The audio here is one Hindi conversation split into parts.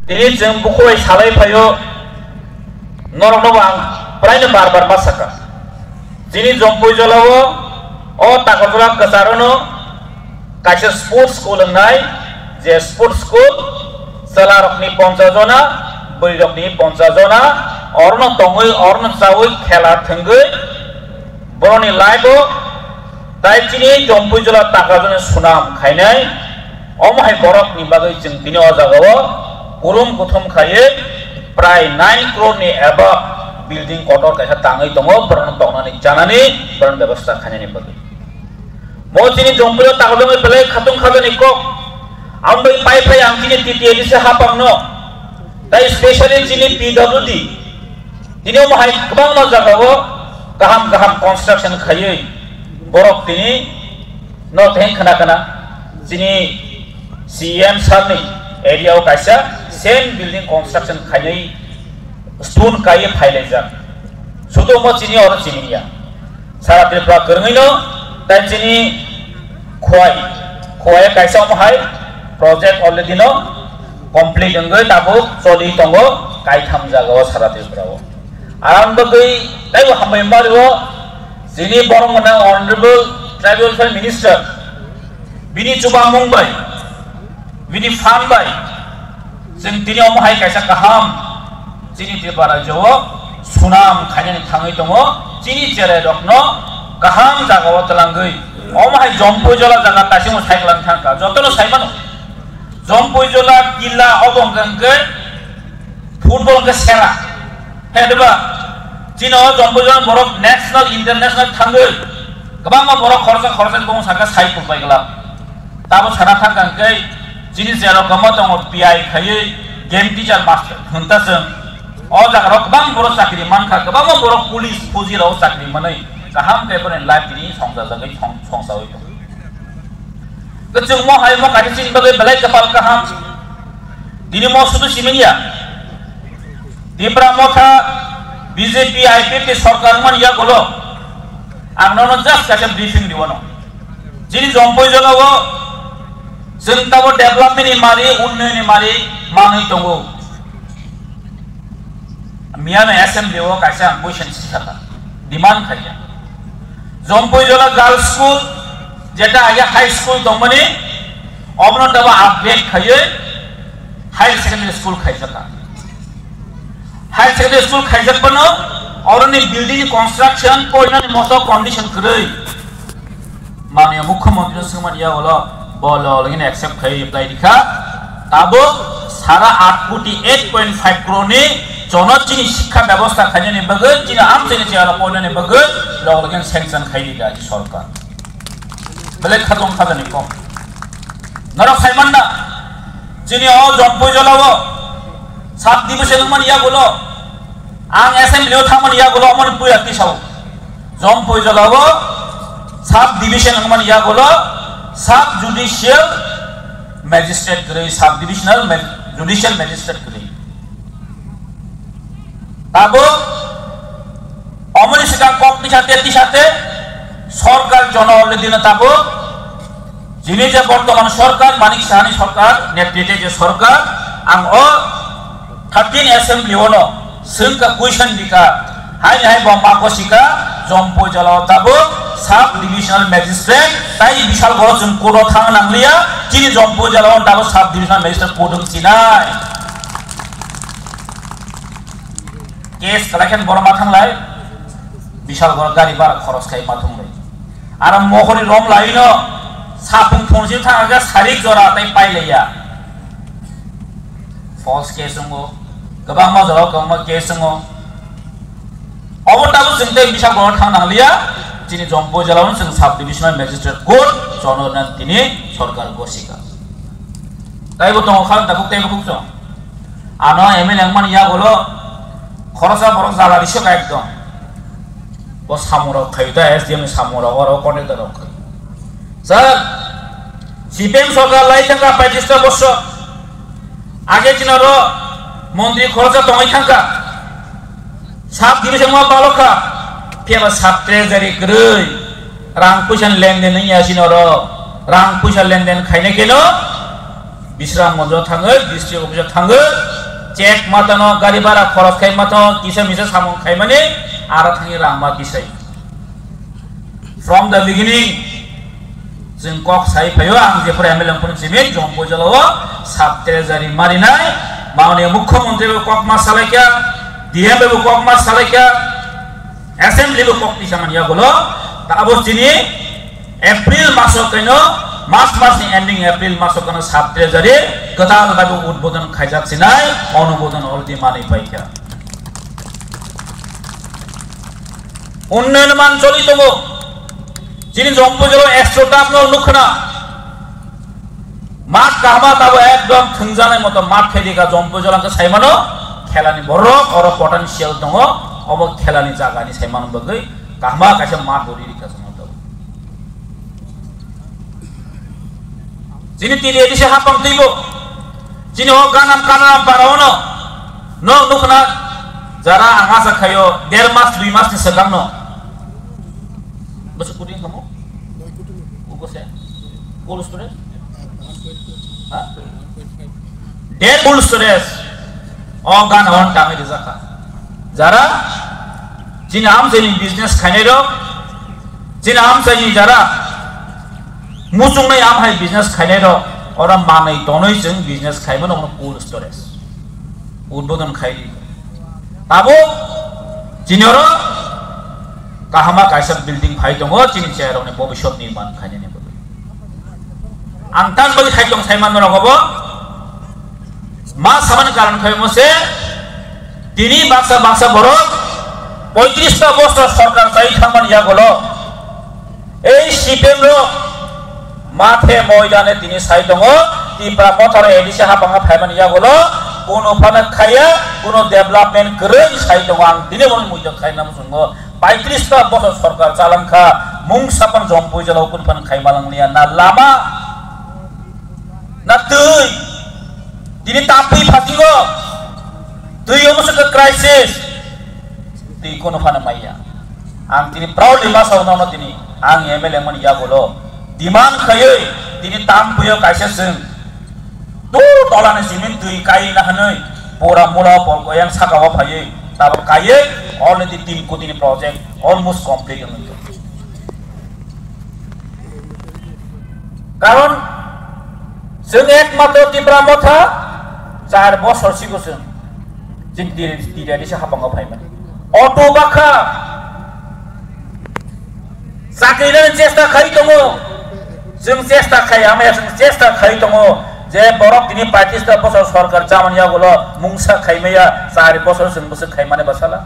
Tini jeng buku salai payo norok nobang praine bar masaka. Jini jompu jolawo o takojolak kesarono kaisa sports school nai je sports school selarok ni 50 jona boyrok ni 50 jona orno tongoi orno chawoi khela thengoi boroni laibo tai chini jompu jola takajone sunam khainai omahai borok ni bagai jeng tini o jagao Kurum kuthum khaye pray 9 crore ni eba building kotor kaisa tangai tongo beron tongnani janani beron ব্যবস্থা khanani bagi mo chini jompulo taglongi belai khatung khagani ko ambai pai ang chini titi se hapangno dai especially chini PWD dini mahai kabang no jagao kaham construction khaye borok tini no theng kana chini CM sarni area o kaisa same building construction khainai stone kai phailai jak sudo mo chini or chini ya sara tripura korngaino tai chini khoi kaisa mo hai project already no complete ngai tabo choli tongo kai tham jaga sara tripura o aram bagai tai hambai mario chini boromana honorable tribal welfare minister bini chuba mumbai bini fan bai जों दिनै अमहाय कायसा गाहाम जिनि त्रिपुरा जो सुनाम खायनानै थाङै दङ जिनि जेरै रखनो गाहाम जागाव तलांगै अमहाय जम्पुजला जागा तासिमो साइक्लान थांका जतनो साइमानो जम्पुजला किला अबंगंगै फुटबल के सेरा हेदबा जिनो जम्पुजला बरक नेशनल इंटरनेशनल थांगै गोबां बरक खरसा दङ सागा साइकल बायगला ताबो साना थांगै जिनि जेराव गमा दङ PI खायै गेम टीचर मास्टर हुनतासों अ जागाराव गोबां बर' साख्रि मानखा गोबां बर' पुलिस फौजिराव साख्रि मोनै गाहाम पेपरनि लाइफ दिनि संसाजै संसावै दं जों म हाय म काटि सिन बगै बलाय कपाल गाहाम दिनि म सुदु सिमिनिया दिप्रा मथा BJP IPP सरकार मन या गलो आंनो जस्ट कासे ब्रीफिं दिवनो जिनि जम्पय जलावो जों ताबो डेभलपमेन्टनि मारि उन्नयननि मारि मानै दंगो मियानो एसेम्बली ओ कायसा क्वेश्चन सिखाता डिमान्ड खाया जम्पुजला गर्ल्स स्कूल जेटा आगे हाई स्कूल दंमनि अबनो ताबो अपडेट खायो हायर सेकेंडरी स्कूल खायसका हायर सेकेंडरी स्कूल खायसकबनो औरनि बिल्डिंग कंस्ट्रक्शन कोइनानि मसो कंडीशन करै माननीय मुख्यमंत्री सुमनिया होला बोलो लेकिन एक्सेप्ट खाई अप्लाई दिखा ताबो सारा 8.5 करोड़ नि जनचिनि शिक्षा व्यवस्था खायनि बगै जिना आमचेनि जियाला पयनानि बगै लगन सेंक्शन खायनि गाजी सरकार बेले खतम खाजानि कम नर खायमानना जिनि अ जम्पय जलावो सात दिवसे मन या गलो आं एसेम्बलियाव थामन या गलो मन पुयाति साव जम्पय जलावो सात डिविजन मन या गलो सब जुडिशियल मैजिस्ट्रेट करे सब डिविजनल जुडिशियल मैजिस्ट्रेट करे ताबो अमरिसिका कपनि साथे सरकार जन अलरेडी न ताबो जिनि जे वर्तमान सरकार मानिक साहानि सरकार नेतृत्वे जे सरकार आं अ 13 एसेम्बली होनो जोंका क्वेश्चन दिका हाय बम्बाकोसिका जम्पय जलाव ताबो सब डिविजनल मैजिस्ट्रेट ताई विशाल बड़ जों कोर्टआव थांनो नांलिया जिनि जम्पय जलाव ताबो सब डिविजनल मैजिस्ट्रेट कोर्टआव सिनाय केस कलेक्शन बरमा थांलाय विशाल बड़ गारि बार खरस खाय माथुंबाय आरो महरि रम लायनो साफुं फंसे थांगा सारिक जरा ताई पाइलाया फल्स केस दङ गोबां माजाराव गोबां केस दङ अबताबो जों ताई विशाल बड़ थांनो नांलिया जिनि जम्पय जलाव जों सब डिविजनल मैजिस्ट्रेट कोर्ट जनरन दिनै सरकार गसिका ताइबो दङ खान ताबुक ताइबो खुखस आनो एमएलए मान या गलो खरसा बरक जाला रिसका एकदम ब सामराव खायदा एसडीएम सामराव अर कनेक्टर खाय सर सीपीएम सरकार लाइथांगा 25 बছর आगे जिनार मंत्री खरसा दङै थांगा सब डिविजन मा बालखा फेमा सब ट्रेजारि गरै रां पैसा लेनदेन यासिनर रां पैसा लेनदेन खायने केनो बिश्राम मन्दिराव थाङो डिस्ट्रिक्ट अफिसाव थाङो check matano gari bara khoros khai matano kisa misa samung khai mane ara thangi rangma kisai from the beginning जों कक साइ फायो आं जेफोर एमएलए फोरनि सिमेन जंपो जलाव साब ट्रेजारि मारिनाय माननीय मुख्यमंत्री कक मास सालायखा डीएम बे कक मास सालायखा असेंबली बे कक निसामानिया गलो दाबो जिनि एप्रिल मासो कइनो मासनि एंडिंग एप्रिल मासो कनो साब ट्रेजारि गदाल बाबु उद्बोधन खायजासिनाय अनुमोदन अलरेडी मानि पाइखा उन्नयन मान चलितबो जिनि जंपो जलाव 100 टाप न नुखना माठ कामा ताबो एकदम थंजानाय मतो माठ खेदिका जंपो जलांखौ सायमानो खेलानि बरक और पोटेंशियल दङ अब खेलानि जागानि सायमान बगै कामा कासे माठ बोरिरिका समतो जिनि तिरि एदिसे हापं तैबो जिनि हो गानाम कानाम बारावनो न नुखना जरा आङा जाखायो 1.5 मास 2 मास नि सगांनो बस कुदिं kamu ugo saya cold storage ha dead cold storage organ on tami rizaka jara jini am jeni business khaine ro jini am jeni jara musung nai am hai business khaine ro ora manai tonoi jeng business khaimon ono cold storage udbodon khai tabo jini ro kahama kaisa building phai dongo chini chair one bobishot nirman khane ne bobe angtan bagi khai dong saiman no rogobo ma saman karon khai mose tini baksa boro 35 ta boster sarkar chai thaman ya golo ei sipem ro mathe moidane tini sai dongo tipra mothore edise hapanga phaiman ya golo kono phana khaya kono development korei sai dongo ang tini mon muido khai nam sungo 35 ta bosor sarkar chalangkha mung sapan jompo jalaw kun pan khai malang lia na lama na tui dini tapi phatigo tui omusa ke crisis ti kono phana maya ang tini proudly masawna no tini ang MLA mon ya bolo demand khaye tini tam puyo kaisa sing tu tolane simin tui kai na hanoi pura mula pol goyang sakawa phaye tab kaye already 3 koti project almost complete hono karon जों एकमात्र तिब्रा मथा 4 বছর सिगोसों जों दिरादिसे हाबांगाव फायमोन अटो बाखा साख्रिनि चेष्टा खाइ दङ जों चेष्टा खाया माया जों चेष्टा खाइ दङ जे बरफ दिनि 35 বছর सरकार जामानिया गलो मुंसा खाइमाया 4 বছর जों बसो खाइमाने बसाला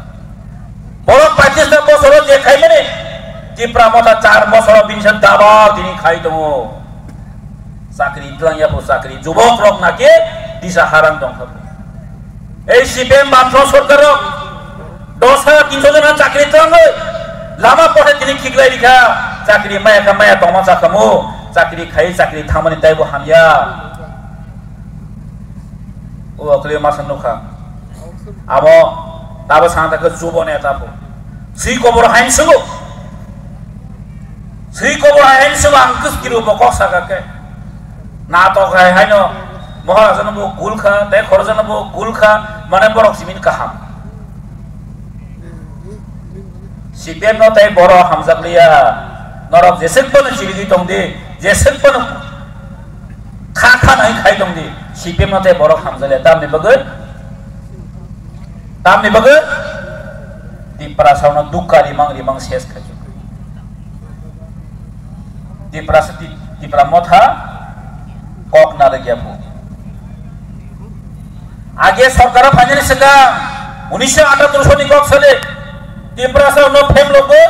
बरफ 35 বছর जे खाइमाने तिब्रा मथा 4 বছর बिनसन दाबा दिनि खाइ दङ साख्रि इतलांया बो साख्रि जुबक रक नाके दिशा हारां दं खाबो ए सिपेम मात्र सरकार 10,300 जना चाकरी तंगै लामा पठे दिनि खिगलाइ लिखा चाकरी माया का माया तमा चाखमो चाकरी खाइ चाकरी थामनि दाइबो हामिया ओ अकले मासन नखा आबो ताबो सांताको जुबने ताबो सि खबर हाइनसगो अंकुस किरो बकसागाके नाटक है न महाराजन बो गुलखा ते खरजन बो गुलखा माने बरक सिमिन काहाम सिपेम न तै बर हामजाकलिया नरक जेसेबन सिरिदि दंदि जेसेबन खाखा नै खाइ दंदि सिपेम न तै बर हामजाले दामनि बगै दिपरा साउन दुकारि मांग सेस खाजु दिपरा मथा कक ना लगिया बो आगे सरकार फाइनेंस का 1978 नि कक सले तिप्रासा न फेम लोगो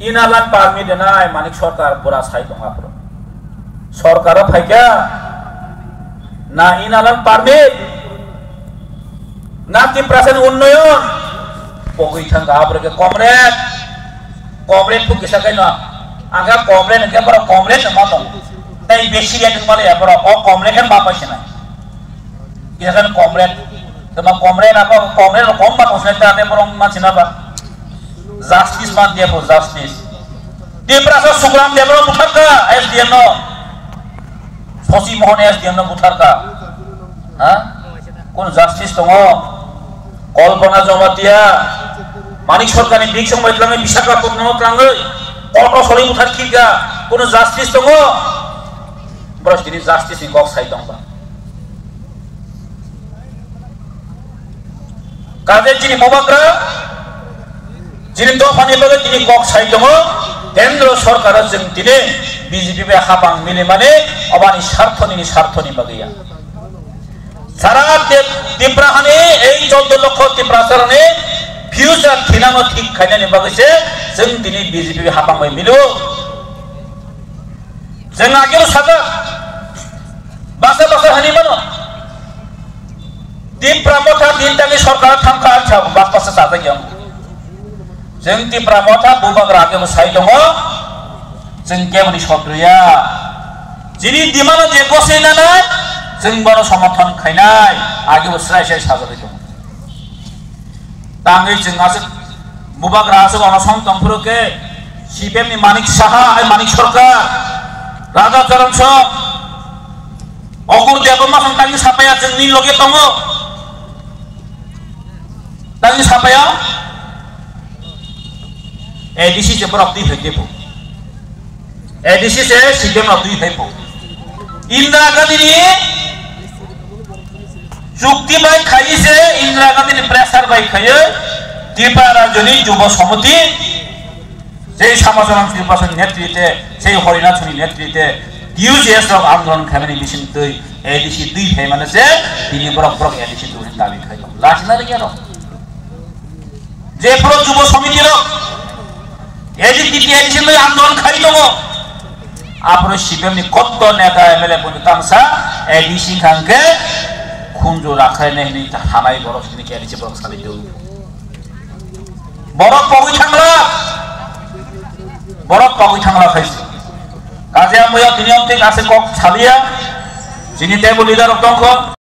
इनालान पारमी देनाय मानिक सरकार पूरा साइ दङ आप्र सरकार फाइका ना इनालान पारमी ना तिप्रासा उन्नयन पगै थांगा आप्र के कमरेड फुकिसा कैन आगा कमरेड के पर कमरेड मा दं तै बेसिया दंमाले पर अ कमरेड के मा पाइसना किसान कमरेड तमा कमरेड आको कमरेड कम मा तसने ताते बरं मानसिना बा जस्टिस मान दिया फो जस्टिस तिप्रासा सुग्राम देवरो बुथारका एसडीएम नो ससी मोहन एसडीएम नो बुथारका हां কোন জাস্টিস দङ কল্পনা জমাতিয়া মানিক সরকারनि দিক সময় লাঙে বিশাখাপত্তনম লাङै অটো সলিমুথাर खिगा কোন জাস্টিস দङ ব্রস দিনি জাস্টিস নি কক সাই দংবা কাজে যিনি মুবাগ্রা যিনি দফানি লগে তিনি কক সাই দङ কেন্দ্র সরকার जों দিনে বিজেপি বে হাবাং মিলে মানে অবানি স্বার্থনি বাগিয়া সারা ত্রিপুরাহানে এই 14 লক্ষ ত্রিপুরাসারনে ফিউচার থিনানো ঠিক খাইনানি বাগিছে जों দিনে বিজেপি বে হাবাং বাই মিলো जों আগেও সাজা বাসা হানি মানো ত্রিপুরা মথা দিনটাকে সরকার থামকা আচ্ছা বাসা সাজা গিয়া जों ত্রিপুরা মথা বুবাগ্রা আগে সাই দङ जों केवनि सद्रिया जिनि दिमानो जे गसेना नाय जों बड़ समर्थन खायनाय आगे स्राय साजाबाय दङ ताङै जों आसो मुबाग्रा आसो अनसन तंफुरके सीपीएम नि मानिक साहा आइ मानिक सरकार राजा चरण सिंह अगुर देबमा संतांनि सापाया जोंनि लगे दङ तांनि सापाया एडीसी जे बरक्ति हैदेबो एडीसी से सीएम अब्दुल भाईपो इंदिरा गांधी ने चुक्ति बाई खाई से इंदिरा गांधी ने प्रेसार बाई खाई त्रिपुरा राज्यनि युवा समिति जे समाजन निर्वाचन नेतृत्वे जे हरिनाथनि नेतृत्वे यूजेएस रक आंदोलन खामनि मिशन तै एडीसी दुई भाई माने से दिनि बरक एडीसी दुनि दाबी खाई लासिना रे गेनो जे प्रो युवा समिति रक एडीसी लई आंदोलन खाई दङ आपरो सीपीएम नि कत्तो नेता एमएलए पनि तांसा एडीसी खांके खुंजो राखाय नै नि थानाय बरक नि एडीसी बरक सालि दउ बरक पगै थांला खाइसे काजे मया दिनियम ते कासे कक सालिया जिनि टेबल लिडार दंख